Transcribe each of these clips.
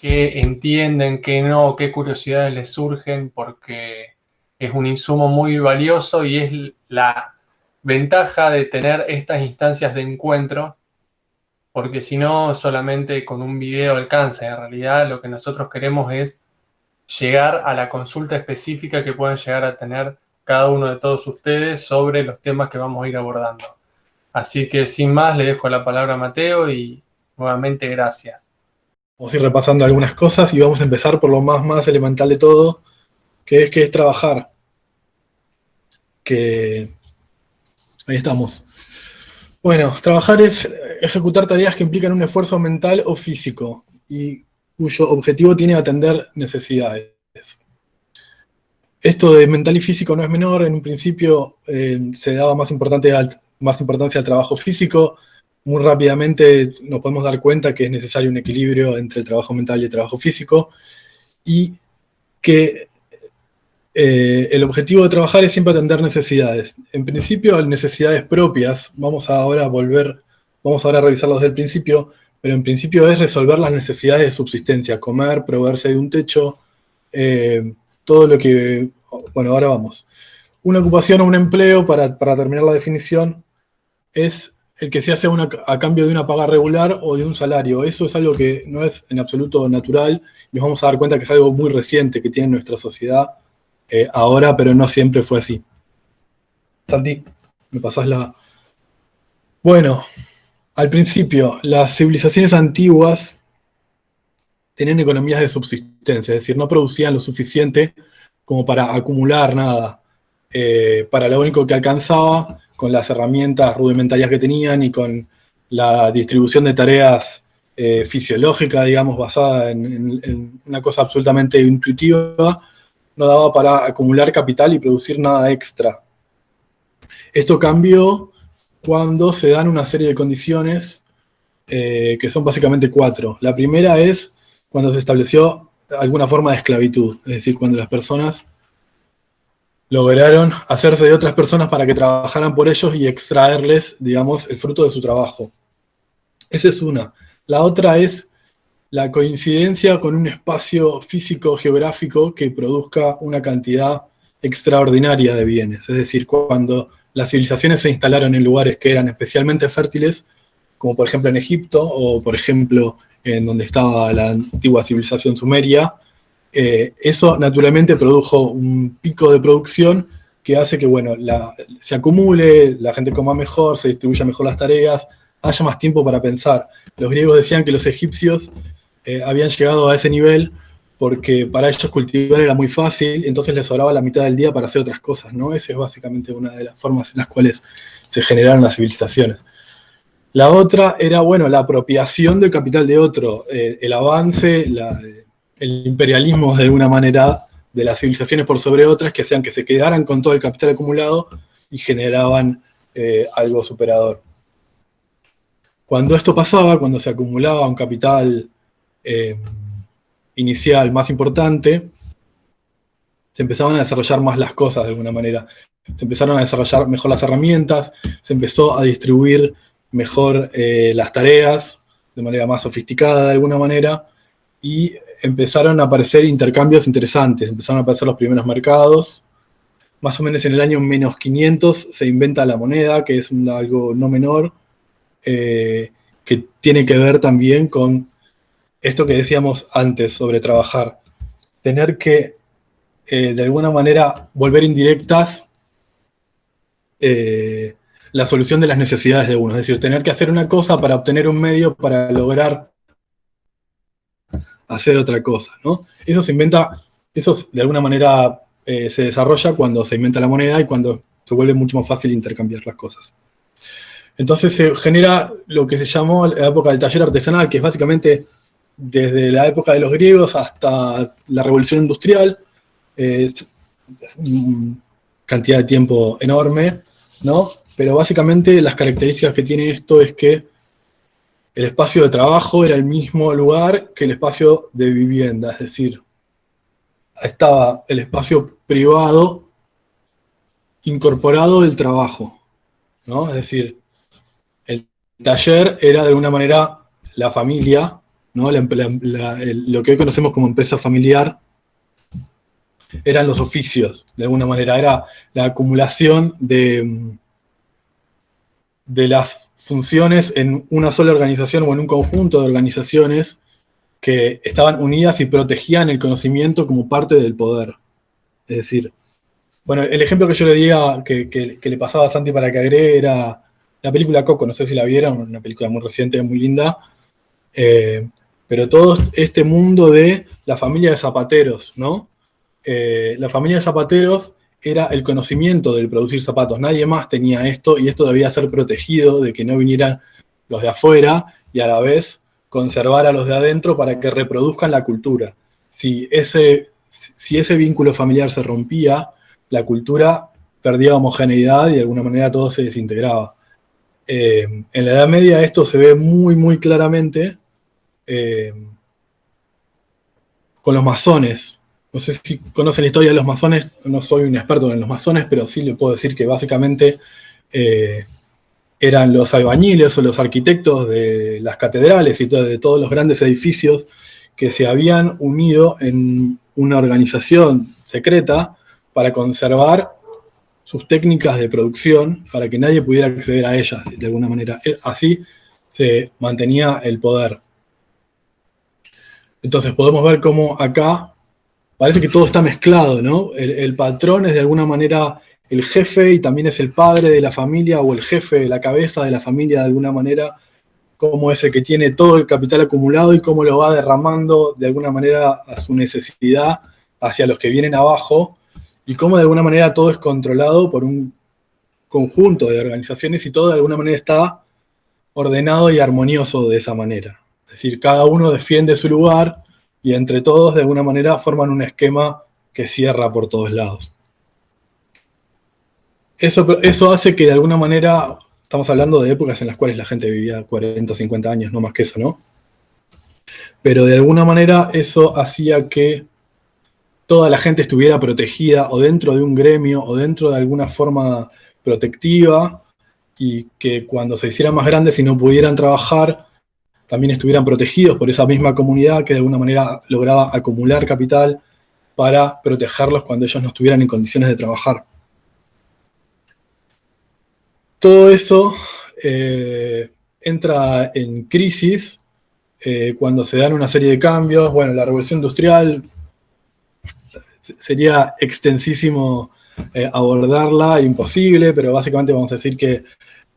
qué entienden, qué no, qué curiosidades les surgen, porque es un insumo muy valioso y es la ventaja de tener estas instancias de encuentro, porque si no, solamente con un video alcanza. En realidad, lo que nosotros queremos es llegar a la consulta específica que puedan llegar a tener cada uno de todos ustedes sobre los temas que vamos a ir abordando. Así que sin más, le dejo la palabra a Mateo y nuevamente gracias. Vamos a ir repasando algunas cosas y vamos a empezar por lo más elemental de todo, que es trabajar. Ahí estamos. Bueno, trabajar es ejecutar tareas que implican un esfuerzo mental o físico y cuyo objetivo tiene atender necesidades. Esto de mental y físico no es menor. En un principio se daba más importancia al trabajo físico. Muy rápidamente nos podemos dar cuenta que es necesario un equilibrio entre el trabajo mental y el trabajo físico, y que el objetivo de trabajar es siempre atender necesidades. En principio, necesidades propias. Vamos ahora a revisarlos desde el principio, pero en principio es resolver las necesidades de subsistencia: comer, proveerse de un techo, todo lo que... Bueno, ahora vamos. Una ocupación o un empleo, para terminar la definición, es el que se hace a cambio de una paga regular o de un salario. Eso es algo que no es en absoluto natural, y nos vamos a dar cuenta que es algo muy reciente que tiene nuestra sociedad ahora, pero no siempre fue así. Santi, me pasás la... Bueno, al principio, las civilizaciones antiguas tenían economías de subsistencia, es decir, no producían lo suficiente como para acumular nada. Para lo único que alcanzaba, con las herramientas rudimentarias que tenían y con la distribución de tareas fisiológica, digamos, basada en una cosa absolutamente intuitiva, no daba para acumular capital y producir nada extra. Esto cambió cuando se dan una serie de condiciones que son básicamente 4. La primera es cuando se estableció alguna forma de esclavitud, es decir, cuando las personas lograron hacerse de otras personas para que trabajaran por ellos y extraerles, digamos, el fruto de su trabajo. Esa es una. La otra es la coincidencia con un espacio físico geográfico que produzca una cantidad extraordinaria de bienes. Es decir, cuando las civilizaciones se instalaron en lugares que eran especialmente fértiles, como por ejemplo en Egipto, o por ejemplo en donde estaba la antigua civilización sumeria, eso naturalmente produjo un pico de producción que hace que, bueno, se acumule, la gente coma mejor, se distribuya mejor las tareas, haya más tiempo para pensar. Los griegos decían que los egipcios habían llegado a ese nivel porque para ellos cultivar era muy fácil, entonces les sobraba la mitad del día para hacer otras cosas, ¿no? Esa es básicamente una de las formas en las cuales se generaron las civilizaciones. La otra era, bueno, la apropiación del capital de otro, el avance, el imperialismo de alguna manera de las civilizaciones por sobre otras, que hacían que se quedaran con todo el capital acumulado y generaban algo superador. Cuando esto pasaba, cuando se acumulaba un capital inicial más importante, se empezaban a desarrollar más las cosas de alguna manera. Se empezaron a desarrollar mejor las herramientas, se empezó a distribuir mejor las tareas de manera más sofisticada de alguna manera, y empezaron a aparecer intercambios interesantes, empezaron a aparecer los primeros mercados. Más o menos en el año menos 500 se inventa la moneda, que es algo no menor, que tiene que ver también con esto que decíamos antes sobre trabajar. Tener que, de alguna manera, volver indirectas la solución de las necesidades de uno. Es decir, tener que hacer una cosa para obtener un medio para lograr hacer otra cosa, ¿no? Eso se inventa, eso de alguna manera se desarrolla cuando se inventa la moneda y cuando se vuelve mucho más fácil intercambiar las cosas. Entonces se genera lo que se llamó la época del taller artesanal, que es básicamente desde la época de los griegos hasta la revolución industrial, es una cantidad de tiempo enorme, ¿no? Pero básicamente las características que tiene esto es que el espacio de trabajo era el mismo lugar que el espacio de vivienda, es decir, estaba el espacio privado incorporado del trabajo, ¿no? Es decir, el taller era de alguna manera la familia, ¿no? Lo que hoy conocemos como empresa familiar eran los oficios, de alguna manera, era la acumulación de las funciones en una sola organización o en un conjunto de organizaciones que estaban unidas y protegían el conocimiento como parte del poder. Es decir, bueno, el ejemplo que yo le diga, que le pasaba a Santi para que agregue, era la película Coco, no sé si la vieron, una película muy reciente, muy linda, pero todo este mundo de la familia de zapateros, ¿no? La familia de zapateros era el conocimiento del producir zapatos. Nadie más tenía esto y esto debía ser protegido de que no vinieran los de afuera y a la vez conservar a los de adentro para que reproduzcan la cultura. Si ese vínculo familiar se rompía, la cultura perdía homogeneidad y de alguna manera todo se desintegraba. En la Edad Media esto se ve muy, muy claramente con los masones. No sé si conocen la historia de los masones, no soy un experto en los masones, pero sí le puedo decir que básicamente eran los albañiles o los arquitectos de las catedrales y de todos los grandes edificios que se habían unido en una organización secreta para conservar sus técnicas de producción para que nadie pudiera acceder a ellas de alguna manera. Así se mantenía el poder. Entonces podemos ver cómo acá parece que todo está mezclado, ¿no? El patrón es de alguna manera el jefe y también es el padre de la familia, o el jefe, la cabeza de la familia de alguna manera, como es el que tiene todo el capital acumulado y cómo lo va derramando de alguna manera a su necesidad hacia los que vienen abajo, y cómo de alguna manera todo es controlado por un conjunto de organizaciones y todo de alguna manera está ordenado y armonioso de esa manera. Es decir, cada uno defiende su lugar y entre todos de alguna manera forman un esquema que cierra por todos lados. Eso hace que de alguna manera, estamos hablando de épocas en las cuales la gente vivía 40 o 50 años, no más que eso, ¿no? Pero de alguna manera eso hacía que toda la gente estuviera protegida o dentro de un gremio o dentro de alguna forma protectiva, y que cuando se hicieran más grandes y no pudieran trabajar, también estuvieran protegidos por esa misma comunidad que de alguna manera lograba acumular capital para protegerlos cuando ellos no estuvieran en condiciones de trabajar. Todo eso entra en crisis cuando se dan una serie de cambios. Bueno, la revolución industrial sería extensísimo abordarla, imposible, pero básicamente vamos a decir que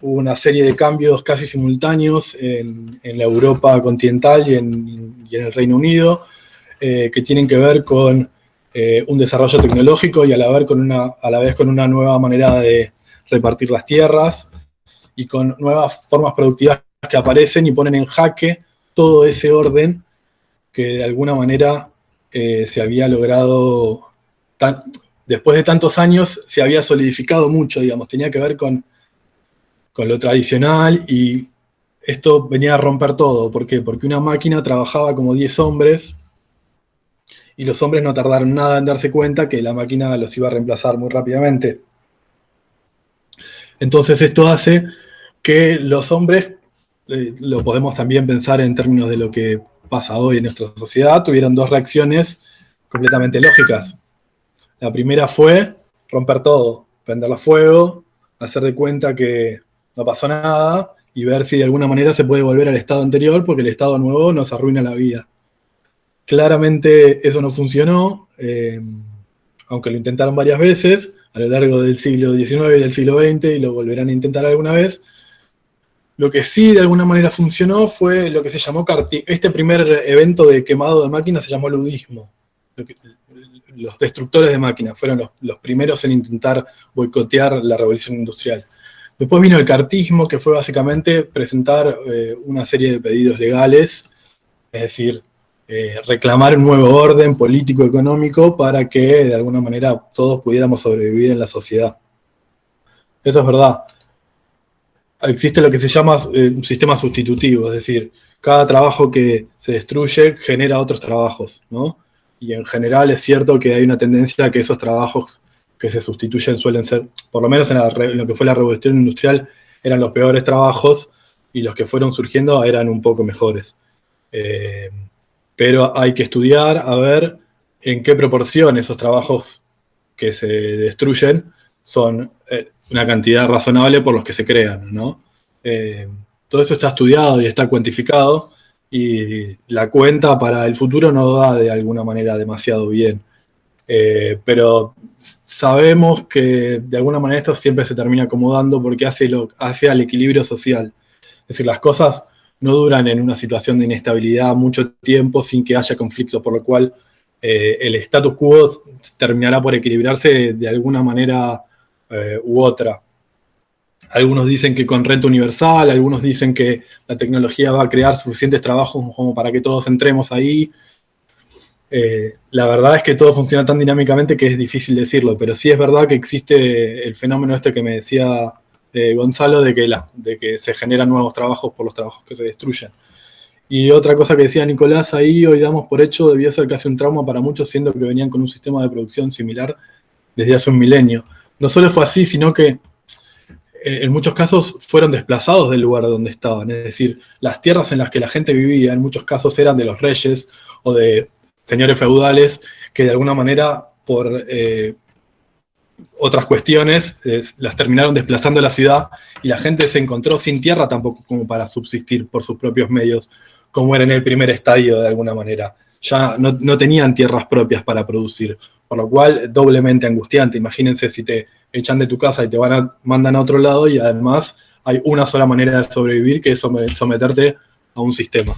hubo una serie de cambios casi simultáneos en la Europa continental y en el Reino Unido, que tienen que ver con un desarrollo tecnológico y a la vez con una nueva manera de repartir las tierras y con nuevas formas productivas que aparecen y ponen en jaque todo ese orden que de alguna manera se había logrado, después de tantos años, se había solidificado mucho, digamos, tenía que ver con lo tradicional, y esto venía a romper todo. ¿Por qué? Porque una máquina trabajaba como 10 hombres, y los hombres no tardaron nada en darse cuenta que la máquina los iba a reemplazar muy rápidamente. Entonces esto hace que los hombres, lo podemos también pensar en términos de lo que pasa hoy en nuestra sociedad, tuvieron dos reacciones completamente lógicas. La primera fue romper todo, prenderlo a fuego, hacer de cuenta que no pasó nada y ver si de alguna manera se puede volver al estado anterior, porque el estado nuevo nos arruina la vida. Claramente eso no funcionó, aunque lo intentaron varias veces a lo largo del siglo XIX y del siglo XX, y lo volverán a intentar alguna vez. Lo que sí de alguna manera funcionó fue lo que se llamó este primer evento de quemado de máquinas se llamó ludismo. Los destructores de máquinas fueron los primeros en intentar boicotear la revolución industrial. Después vino el cartismo, que fue básicamente presentar una serie de pedidos legales, es decir, reclamar un nuevo orden político-económico para que de alguna manera todos pudiéramos sobrevivir en la sociedad. Eso es verdad. Existe lo que se llama un sistema sustitutivo, es decir, cada trabajo que se destruye genera otros trabajos, ¿no? Y en general es cierto que hay una tendencia a que esos trabajos que se sustituyen suelen ser, por lo menos en lo que fue la revolución industrial, eran los peores trabajos, y los que fueron surgiendo eran un poco mejores. Pero hay que estudiar a ver en qué proporción esos trabajos que se destruyen son una cantidad razonable por los que se crean, ¿no? Todo eso está estudiado y está cuantificado, y la cuenta para el futuro no da de alguna manera demasiado bien. Pero sabemos que de alguna manera esto siempre se termina acomodando porque hace al equilibrio social. Es decir, las cosas no duran en una situación de inestabilidad mucho tiempo sin que haya conflictos, por lo cual el status quo terminará por equilibrarse de alguna manera u otra. Algunos dicen que con renta universal, algunos dicen que la tecnología va a crear suficientes trabajos como para que todos entremos ahí. La verdad es que todo funciona tan dinámicamente que es difícil decirlo, pero sí es verdad que existe el fenómeno este que me decía Gonzalo, de que se generan nuevos trabajos por los trabajos que se destruyen. Y otra cosa que decía Nicolás ahí, hoy damos por hecho, debió ser casi un trauma para muchos, siendo que venían con un sistema de producción similar desde hace un milenio. No solo fue así, sino que en muchos casos fueron desplazados del lugar donde estaban. Es decir, las tierras en las que la gente vivía en muchos casos eran de los reyes o de señores feudales que de alguna manera por otras cuestiones las terminaron desplazando a la ciudad, y la gente se encontró sin tierra tampoco como para subsistir por sus propios medios, como era en el primer estadio de alguna manera. Ya no tenían tierras propias para producir, por lo cual doblemente angustiante. Imagínense si te echan de tu casa y te mandan a otro lado, y además hay una sola manera de sobrevivir, que es someterte a un sistema.